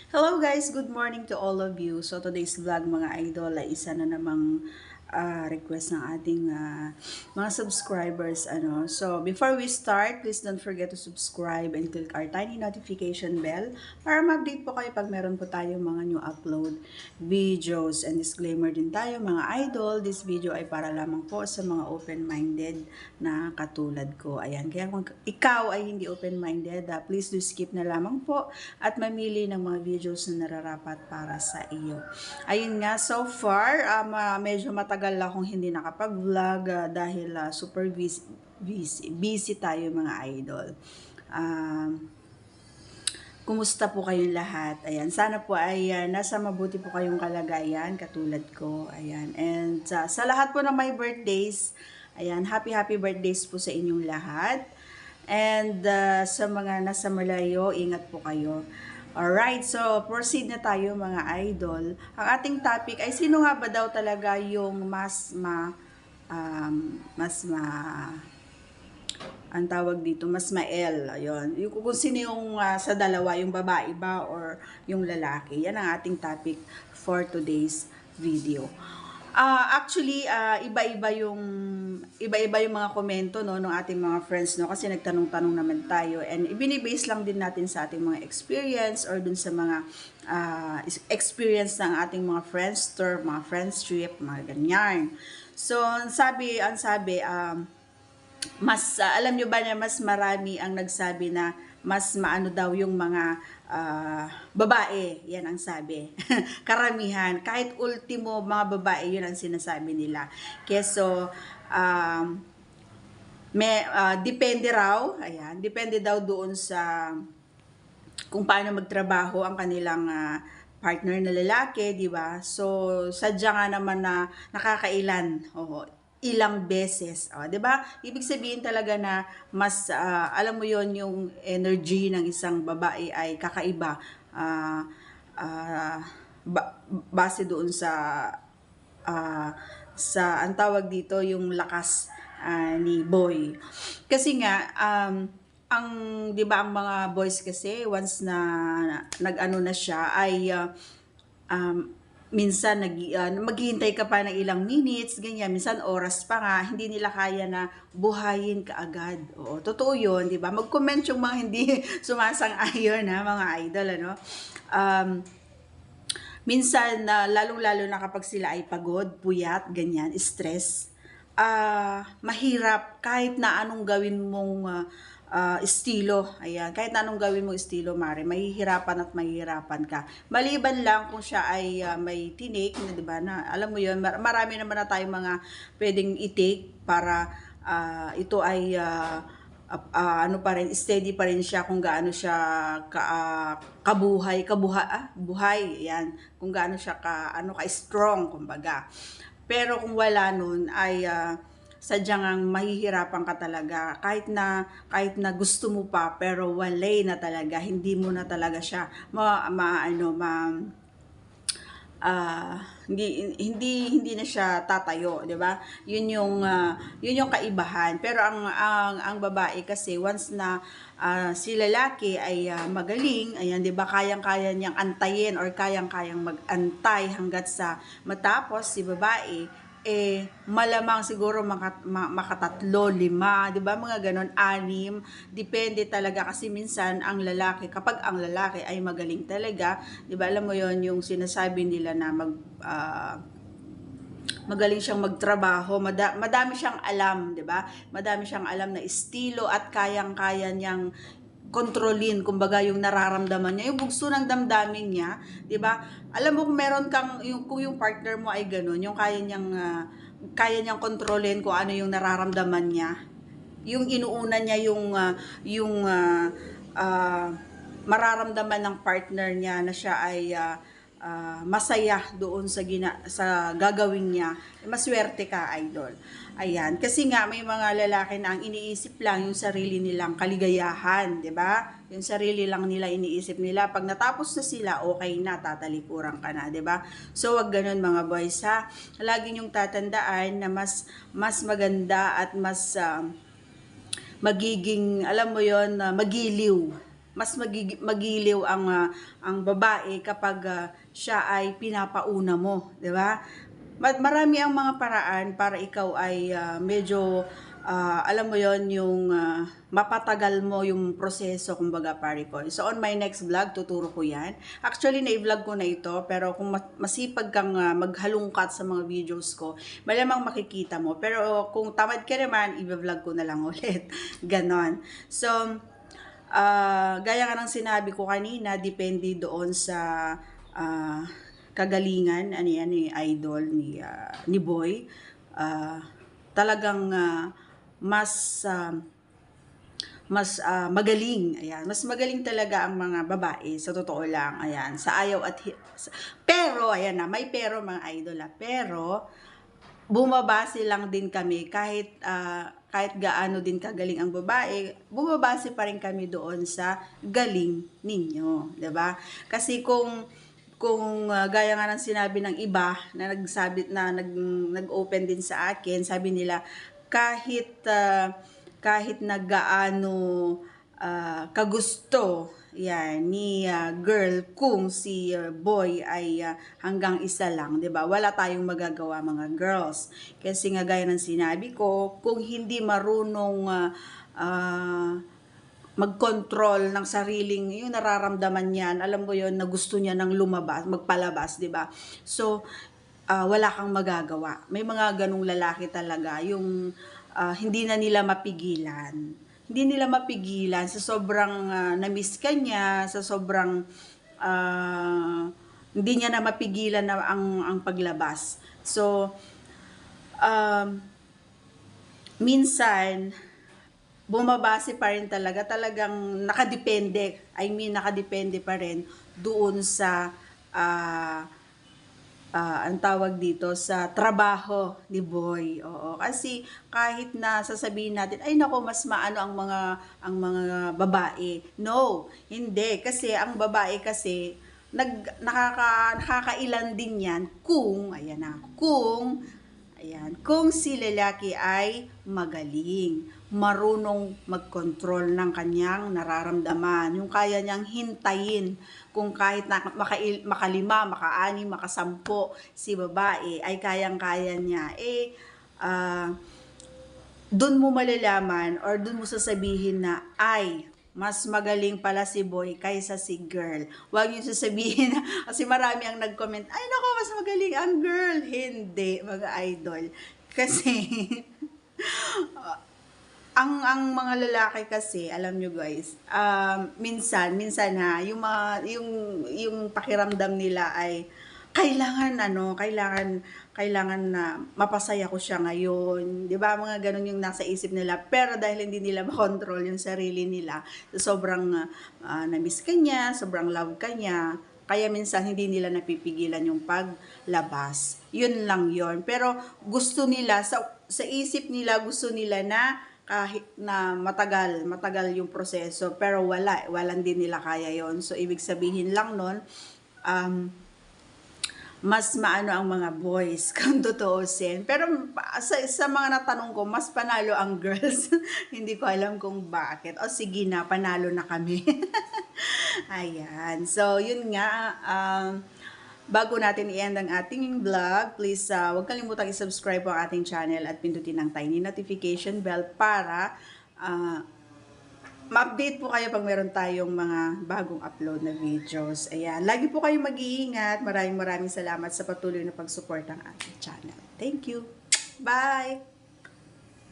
Hello guys, good morning to all of you. So today's vlog mga idol ay isa na namang request ng ating mga subscribers. So before we start, please don't forget to subscribe and click our tiny notification bell para ma-update po kayo pag meron po tayong mga new upload videos. And disclaimer din tayo mga idol, this video ay para lamang po sa mga open-minded na katulad ko. Ayan, kaya kung ikaw ay hindi open-minded, please do skip na lamang po at mamili ng mga videos na nararapat para sa iyo. Ayun nga, so far, medyo matagal akong hindi nakapag-vlog dahil super busy tayo mga idol. Kumusta po kayong lahat? Ayan, sana po ay nasa mabuti po kayong kalagayan, katulad ko. Ayan, and sa lahat po ng my birthdays, ayan, happy birthdays po sa inyong lahat. And sa mga nasa malayo, ingat po kayo. Alright, so proceed na tayo mga idol. Ang ating topic ay sino nga ba daw talaga yung ang tawag dito, mas mael, ayun. Yung, kung sino yung sa dalawa, yung babae ba or yung lalaki. Yan ang ating topic for today's video. Actually, iba-iba yung mga komento no ng ating mga friends no kasi nagtanong-tanong naman tayo and ibinibase lang din natin sa ating mga experience or dun sa mga experience ng ating mga friends tour, mga friendship, mga ganyan. So, ang sabi alam nyo ba na mas marami ang nagsabi na mas maano daw yung mga babae, yan ang sabi. Karamihan, kahit ultimo mga babae, yun ang sinasabi nila. Kaya so, depende raw, ayan, depende daw doon sa kung paano magtrabaho ang kanilang partner na lalaki, di ba? So, sadya nga naman na nakakailan, ilang beses, 'di ba? Ibig sabihin talaga na mas alam mo 'yon yung energy ng isang babae ay kakaiba base doon sa ang tawag dito yung lakas ni boy. Kasi nga ang 'di ba ang mga boys kasi once na nag-ano na siya ay minsan maghihintay ka pa ng ilang minutes, ganyan, minsan oras pa nga, hindi nila kaya na buhayin ka agad. Oo, totoo 'yun, 'di ba? Mag-comment yung mga hindi sumasang-ayon ha, mga idol, ano. Minsan lalong-lalo na kapag sila ay pagod, puyat, ganyan, stress, mahirap kahit na anong gawin mong estilo. Ayan, kahit anong gawin mo estilo, Mare, mahihirapan ka. Maliban lang kung siya ay may tinik, na, 'di ba? Na alam mo 'yon, marami naman na tayong mga pwedeng i-take para ito ay ano pa rin, steady pa rin siya kung gaano siya buhay, yan. Kung gaano siya ka-strong, kumbaga. Pero kung wala nun ay sadyang ang mahihirapan ka talaga kahit na gusto mo pa pero walay na talaga, hindi mo na talaga siya hindi na siya tatayo, 'di ba? Yun yung kaibahan. Pero ang babae kasi once na si lalaki ay magaling, ayan, 'di ba? Kayang-kaya niyang antayin or kayang-kayang mag-antay hanggat sa matapos si babae malamang siguro makatatlo, 5, 'di ba? Mga ganon, 6, depende talaga kasi minsan ang lalaki, kapag ang lalaki ay magaling talaga, 'di ba? Alam mo 'yon yung sinasabi nila na magaling siyang magtrabaho, madami siyang alam, 'di ba? Madami siyang alam na estilo at kayang-kaya niyang kontrolin, kumbaga yung nararamdaman niya, yung bugso ng damdamin niya, 'di ba? Alam mo kung meron kang kung yung partner mo ay gano'n, yung kaya niyang kontrolin kung ano yung nararamdaman niya. Yung inuuna niya yung mararamdaman ng partner niya na siya ay masaya doon sa gagawin niya, maswerte ka, idol. Ayan, kasi nga may mga lalaki na ang iniisip lang yung sarili nilang kaligayahan, 'di ba? Yung sarili lang nila iniisip nila. Pag natapos na sila, okay na, tatalikuran ka na, 'di ba? So wag ganoon mga boys ha. Lagi niyong tatandaan na mas maganda at mas magiging, alam mo 'yon, magiliw. mas magiliw ang babae kapag siya ay pinapauna mo, 'di ba? Marami ang mga paraan para ikaw ay medyo alam mo yon yung mapatagal mo yung proseso, kumbaga pare ko. So on my next vlog, tuturo ko yan. Actually, na-vlog ko na ito, pero kung masipag kang maghalungkat sa mga videos ko, malamang makikita mo. Pero kung tamad ka naman, i-vlog ko na lang ulit. Ganon. So, gaya nga ng sinabi ko kanina, depende doon sa kagalingan ni idol ni Boy. Talagang magaling. Ayan, mas magaling talaga ang mga babae sa totoo lang. Ayan, sa ayaw at pero ayan na, may pero mga idol. Pero bumabase lang din kami kahit gaano din kagaling ang babae, bumabase pa rin kami doon sa galing ninyo, 'di ba? Kasi kung gaya nga ng sinabi ng iba na nag-open din sa akin, sabi nila kahit na gaano kagusto yan ni girl kung si boy ay hanggang isa lang, 'di ba? Wala tayong magagawa mga girls. Kasi nga gaya ng sinabi ko, kung hindi marunong mag-control ng sariling yung nararamdaman niyan, alam mo yon na gusto niya nang lumabas, magpalabas, 'di ba? So wala kang magagawa. May mga ganung lalaki talaga yung hindi na nila mapigilan. Hindi nila mapigilan sa sobrang na-miss ka niya, sa sobrang hindi niya na mapigilan na ang paglabas. So minsan bumabase pa rin talagang nakadepende, nakadepende pa rin doon sa ang tawag dito sa trabaho ni Boy. Oo, kasi kahit na sasabihin natin, ay nako, mas maano ang mga babae. No, hindi, kasi ang babae kasi nakakailan din 'yan kung kung si lalaki ay magaling, marunong mag-control ng kanyang nararamdaman, yung kaya niyang hintayin, kung kahit makalima, maka-anim, makasampo si babae, ay kayang-kaya niya, dun mo malalaman or dun mo sasabihin na, ay, mas magaling pala si boy kaysa si girl. Huwag niyo sasabihin na, kasi marami ang nag-comment, ay nako, mas magaling ang girl. Hindi, mga idol. Kasi, ang mga lalaki kasi, alam nyo guys, minsan yung pakiramdam nila ay kailangan na mapasaya ko siya ngayon, 'di ba? Mga ganun yung nasa isip nila, pero dahil hindi nila makontrol yung sarili nila, sobrang na-miss ka niya, sobrang love ka niya, kaya minsan hindi nila napipigilan yung paglabas. Yun lang yun. Pero gusto nila, sa isip nila, gusto nila na kahit na matagal yung proseso, pero walang din nila kaya yon. So ibig sabihin lang nun, mas maano ang mga boys kung tutuusin. Pero sa mga natanong ko, mas panalo ang girls. Hindi ko alam kung bakit. O sige na, panalo na kami. Ayan. So yun nga, bago natin i-end ang ating vlog, please huwag kalimutang i-subscribe ang ating channel at pindutin ang tiny notification bell para ma-update po kayo pag meron tayong mga bagong upload na videos. Ayan. Lagi po kayong mag-iingat. Maraming salamat sa patuloy na pag-support ng ating channel. Thank you. Bye!